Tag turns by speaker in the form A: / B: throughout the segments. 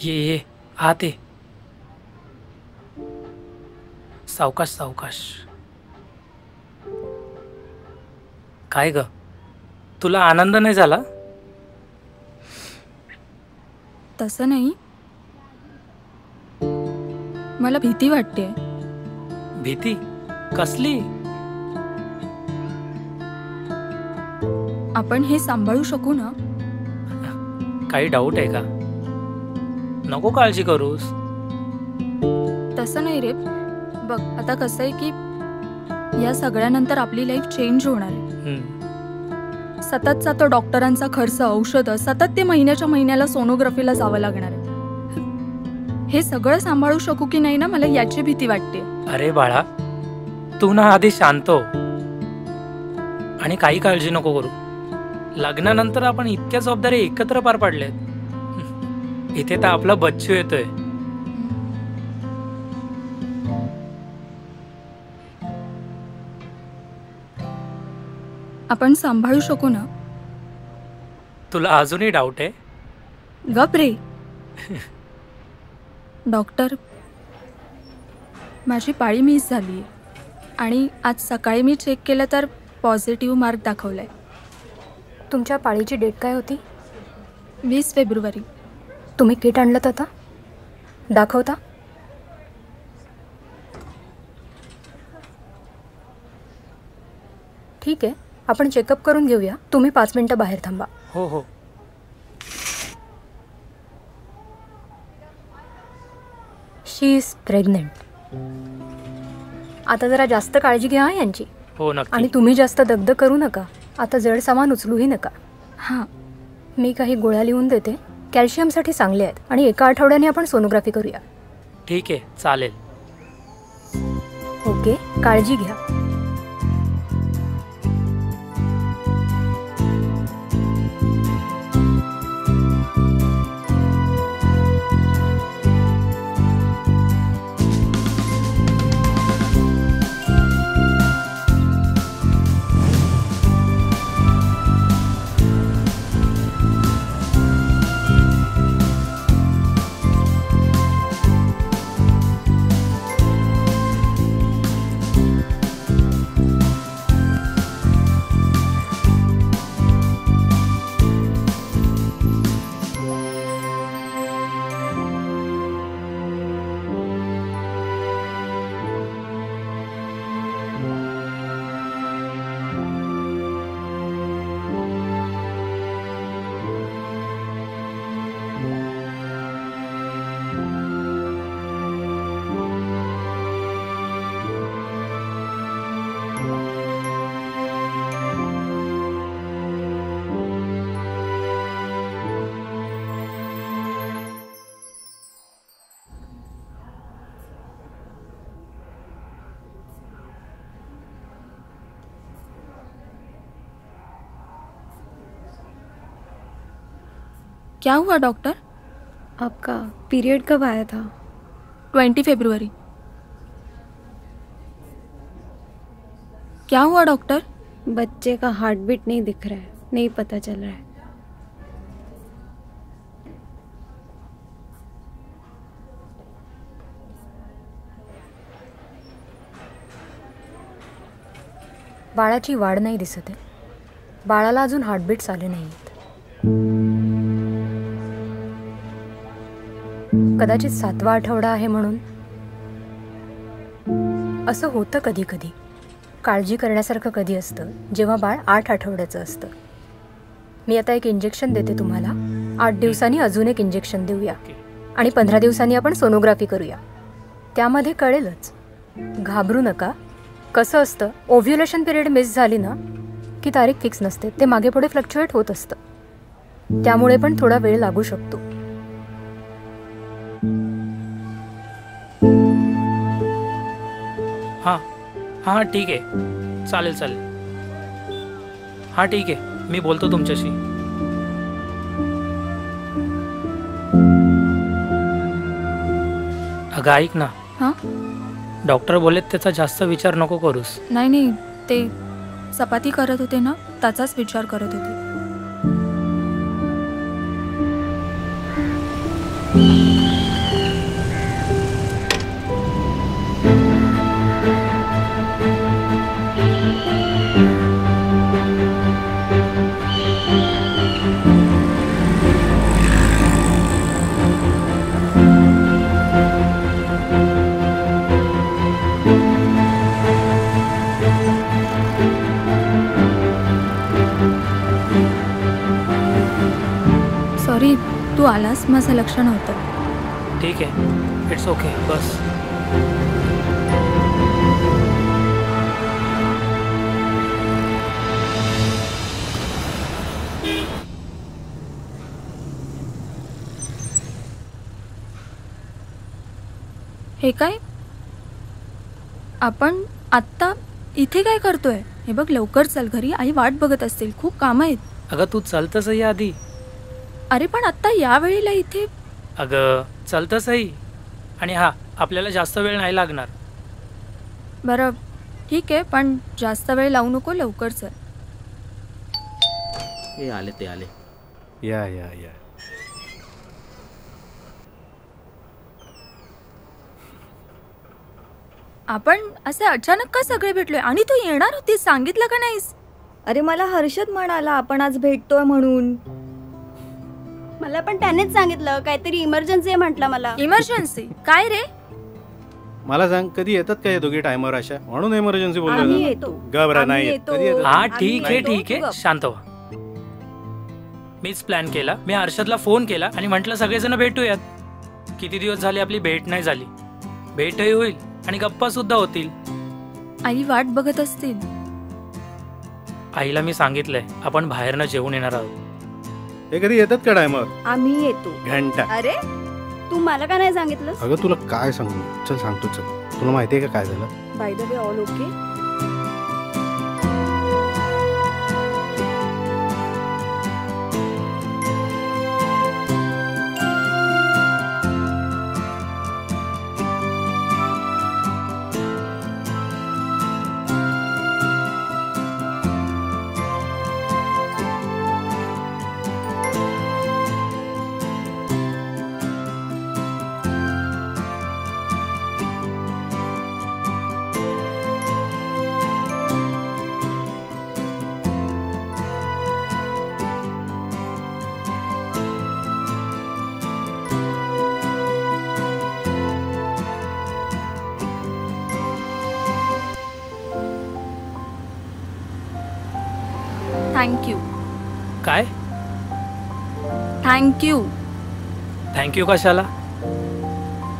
A: ये आत ये. सावकाश सावकाश. काय ग, तुला आनंद नाही झाला?
B: तसं नाही, मला भीती वाटते.
A: भीती कसली?
B: आपण हे सांभाळू शकू ना?
A: काही डाऊट आहे का? नको काळजी करूस.
B: तसं नाही रे. बघ आता कसं आहे की या सगळ्यानंतर आपली लाईफ चेंज होणार आहे. सततचा तो डॉक्टरांचा खर्च, औषधं, सतत ते महिन्याच्या महिन्याला सोनोग्राफीला जावं लागणार आहे. हे सगळं सांभाळू शकू की नाही ना, मला याची भीती वाटते.
A: अरे बाळा, तू ना आधी शांत हो आणि काही काळजी नको करू. लग्नानंतर आपण इतक्या जबाबदारी एकत्र पार पाडल्यात. इथे तर आपला बच्चू येतोय.
B: आपण सांभाळू शकू ना?
A: तुला अजूनही डाऊट आहे?
B: गप रे. डॉक्टर, माझी पाळी मिस झाली आणि आज सकाळी मी चेक केलं तर पॉझिटिव्ह मार्क दाखवलाय.
C: तुमच्या पाळीची डेट काय होती?
B: 20 फेब्रुवारी.
C: तुम्ही किट आणलं आता? दाखवता? ठीक आहे, आपण चेकअप करून घेऊया. तुम्ही 5 मिनिटं बाहेर थांबा.
A: हो हो.
C: शी इज प्रेग्नेंट. आता जरा जास्त काळजी घ्या यांची.
A: हो नक्की.
C: आणि तुम्ही जास्त दगदग करू नका. आता जड सामान उचलूही नका.
B: हां,
C: मी काही गोळ्या लिहून देते, कॅल्शियमसाठी चांगले आहेत. आणि एका आठवड्याने आपण सोनोग्राफी करूया.
A: ठीक आहे, चालेल.
C: ओके, काळजी घ्या.
B: क्या हुआ डॉक्टर?
C: आपका पीरियड कब आया था?
B: 20 फेब्रुवरी. क्या हुआ डॉक्टर?
D: बच्चे का हार्ट बीट नहीं दिख रहा है, नहीं पता चल रहा है.
C: बाळाची वाढ नाही दिसत आहे. बाळाला अजून हार्टबीट्स आले नाहीत. कदाचित 7वा आठवडा आहे म्हणून. असं होतं कधी कधी. काळजी करण्यासारखं कधी असतं जेव्हा बाळ 8 आठवड्याचं असतं. मी आता एक इंजेक्शन देते तुम्हाला. 8 दिवसांनी अजून एक इंजेक्शन देऊया आणि 15 दिवसांनी आपण सोनोग्राफी करूया. त्यामध्ये कळेलच. घाबरू नका. कसं असतं, ओव्ह्युलेशन पिरियड मिस झाली ना की तारीख फिक्स नसते. ते मागे पुढे फ्लक्च्युएट होत असतं. त्यामुळे पण थोडा वेळ लागू शकतो.
A: हां हां ठीक आहे, चालेल चालेल. हां ठीक आहे, मी बोलतो तुमच्याशी. अगं ऐक ना.
B: हां,
A: डॉक्टर बोललेत त्याचा जास्त विचार नको करूस.
B: नाही नाही, ते चपाती करत होते ना, त्याचाच विचार करत होते. आलास माझं लक्ष नव्हतं.
A: ठीक आहे, इट्स ओके, बस.
B: हे काय? आपण आत्ता इथे काय करतोय? हे बघ, लवकर चल, घरी आई वाट बघत असतील, खूप कामं आहेत.
A: अगं तू चलतं सही आधी.
B: अरे पण आत्ता या वेळेला इथे?
A: अगं चलतं सही. आणि हा, आपल्याला जास्त वेळ नाही लागणार.
B: बरं ठीक आहे, पण जास्त वेळ लावू नको, लवकर चल.
E: हे आले ते आले.
F: या
B: आपण असे अचानक का सगळे भेटलोय? आणि तू येणार होतीस, सांगितलं का नाहीस?
G: अरे मला हर्षद म्हणाला आपण आज भेटतोय म्हणून. मला पण त्यानेच सांगितलं, काहीतरी इमर्जन्सी आहे म्हटलं मला.
B: इमर्जन्सी काय रे?
F: मला सांग, कधी येतात का हे दोघे टायमर अशा? म्हणून इमर्जन्सी
G: आम्ही
F: बोललो.
G: येतो.
F: घबरा, नाही
G: आम्ही
F: येत.
G: येतो.
F: कधी येतात?
A: हा
G: आम्ही
A: ठीक आहे,
G: येतो.
A: ठीक आहे,
G: तू
A: शांत व्हा. मीच प्लॅन केला. मी हर्षदला फोन केला आणि म्हटलं सगळेजण भेटूयात. किती दिवस झाले आपली भेट नाही झाली. भेटही होईल आणि गप्पा सुद्धा होतील.
B: आई वाट बघत असतील.
A: आईला मी सांगितलंय आपण बाहेरनं जेवून येणार आहोत.
F: हे कधी येतात का टायमर?
G: आम्ही येतो.
F: घंटा.
G: अरे तू मला का नाही सांगितलं?
F: अगं तुला काय सांगू? चल सांगतो, चल. तुला माहितीये का काय झालं?
G: By the way, all okay?
B: Thank you.
A: काय
B: थँक्यू?
A: थँक्यू कशाला?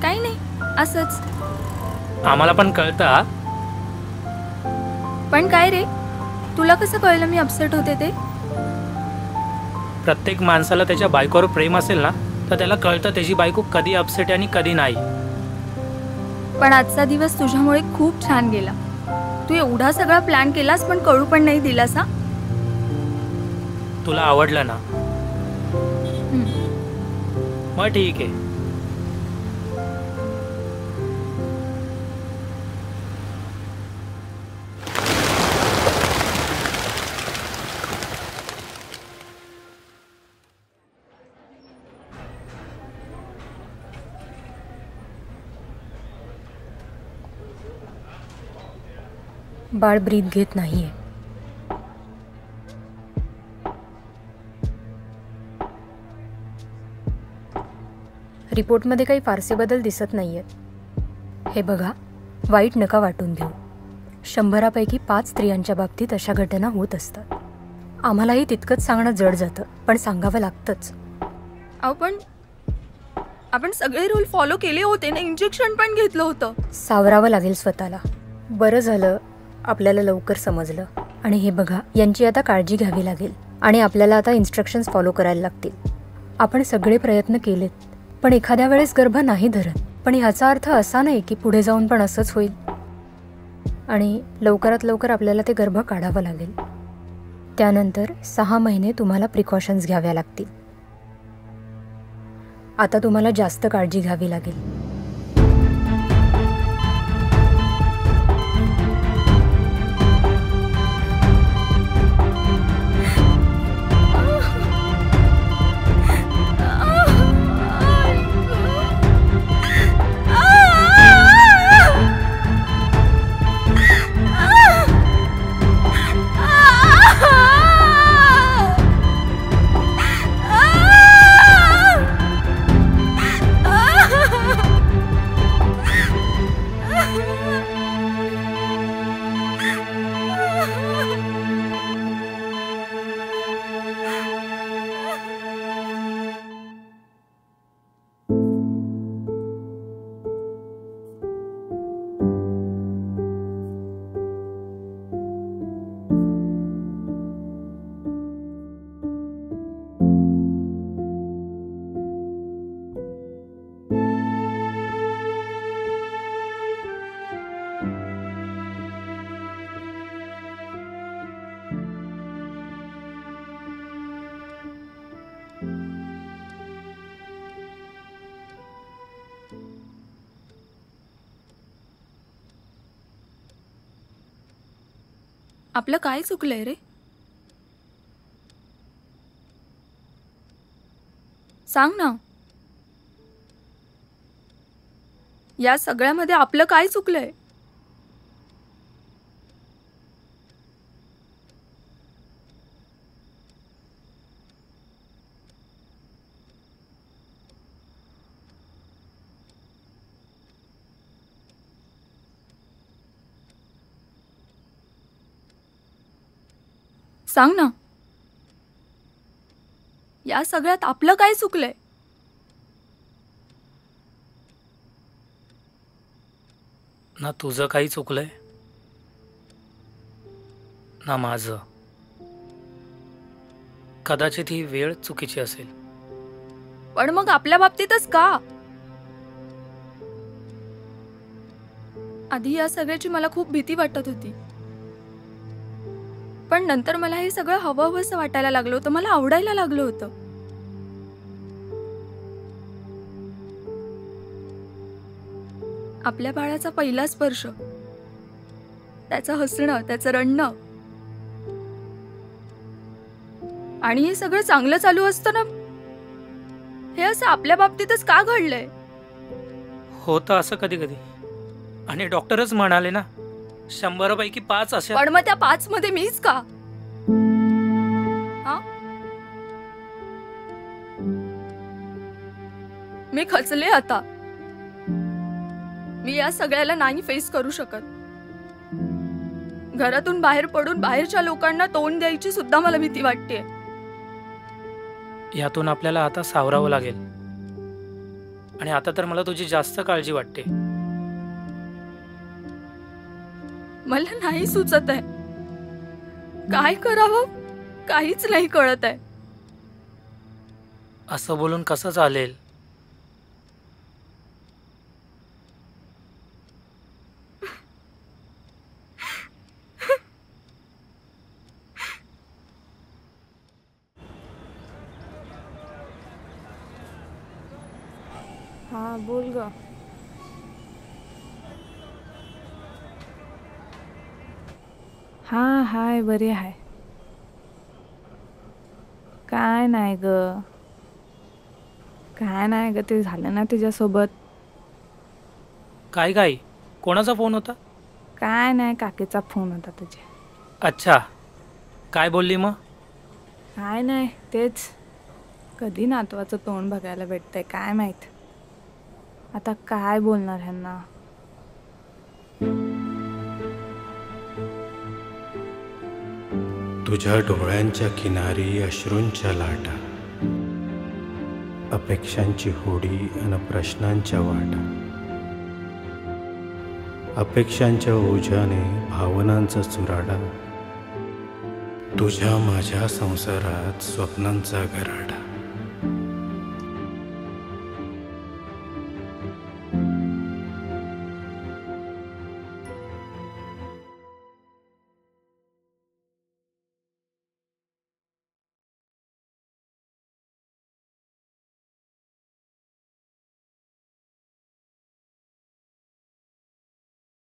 B: काही नाही, असंच.
A: आम्हाला पण कळतं हा.
B: पण काय रे, तुला कसं कळलं मी अपसेट होते ते?
A: प्रत्येक माणसाला त्याच्या बायकोवर प्रेम असेल ना, तर त्याला कळतं त्याची बायको कधी अपसेट आहे आणि कधी नाही.
B: पण आजचा दिवस तुझ्यामुळे खूप छान गेला. तू एवढा सगळा प्लॅन केलास पण कळू पण नाही दिलास. हा,
A: तुला आवडलं ना? मग ठीक आहे.
C: बाळ ब्रीथ घेत नाहीये. रिपोर्टमध्ये काही फारसे बदल दिसत नाहीयेत. हे बघा, वाईट नका वाटून घेऊ. 100पैकी 5 स्त्रियांच्या बाबतीत अशा घटना होत असतात. आम्हालाही तितकंच सांगणं जड जातं, पण सांगावं लागतंच.
B: आपण सगळे रूल फॉलो केले होते ना, इंजेक्शन पण घेतलं होतं.
C: सावरावं लागेल स्वतःला. बरं झालं आपल्याला लवकर समजलं. आणि हे बघा, यांची आता काळजी घ्यावी लागेल आणि आपल्याला आता इन्स्ट्रक्शन्स फॉलो करायला लागतील. आपण सगळे प्रयत्न केलेत, पण एखाद्या वेळेस गर्भ नाही धरत. पण ह्याचा अर्थ असा नाही की पुढे जाऊन पण असंच होईल. आणि लवकरात लवकर आपल्याला ते गर्भ काढावं लागेल. त्यानंतर 6 महिने तुम्हाला प्रिकॉशन्स घ्याव्या लागतील. आता तुम्हाला जास्त काळजी घ्यावी लागेल.
B: आपलं काय चुकलंय रे? सांग ना. या सगळ्यामध्ये आपलं काय चुकलंय? सांग ना. या सगळ्यात आपलं काय चुकलंय?
A: ना तुझं काही चुकलंय ना माझं. कदाचित ही वेळ चुकीची असेल.
B: पण मग आपल्या बाबतीतच का? आधी या सगळ्याची मला खूप भीती वाटत होती, पण नंतर मला हे सगळं हवंहवंसं वाटायला लागलं होतं. मला आवडायला लागलं होतं. आपल्या बाळाचा पहिला स्पर्श, त्याचं हसणं, त्याचं रडणं, आणि हे सगळं चांगलं चालू असताना हे असं आपल्या बाबतीतच का घडलंय?
A: होतं असं कधी कधी. आणि डॉक्टरच म्हणाले ना, 100 पैकी 5 अशा.
B: पण मग त्या 5 मध्ये मीच का? हा? मी खचले आता. मी या सगळ्याला नाही फेस करू शकत. घरातून बाहेर पडून बाहेरच्या लोकांना तोंड द्यायची सुद्धा मला भीती वाटते.
A: यातून आपल्याला आता सावरावं लागेल. आणि आता तर मला तुझी जास्त काळजी वाटते.
B: मला नाही सुचत आहे. काय करावं काहीच नाही कळत आहे.
A: असं बोलून कसं चालेल?
D: हा बोल ग. हा हाय, बरी आहे. काय नाही ग, काय नाही ग, ते झालं ना तुझ्यासोबत.
A: काय काय? कोणाचा फोन होता?
D: काय नाही, काकीचा फोन होता तुझ्या.
A: अच्छा, काय बोलली मग?
D: काय नाही, तेच कधी नातवाचं तोंड बघायला भेटतंय काय माहित. आता काय बोलणार ह्यांना.
F: तुझ्या डोळ्यांच्या किनारी अश्रूंच्या लाटा, अपेक्षांची होडी आणि प्रश्नांच्या वाटा. अपेक्षांच्या ओझ्याने भावनांचा चुराडा, तुझ्या माझ्या संसारात स्वप्नांचा गराडा.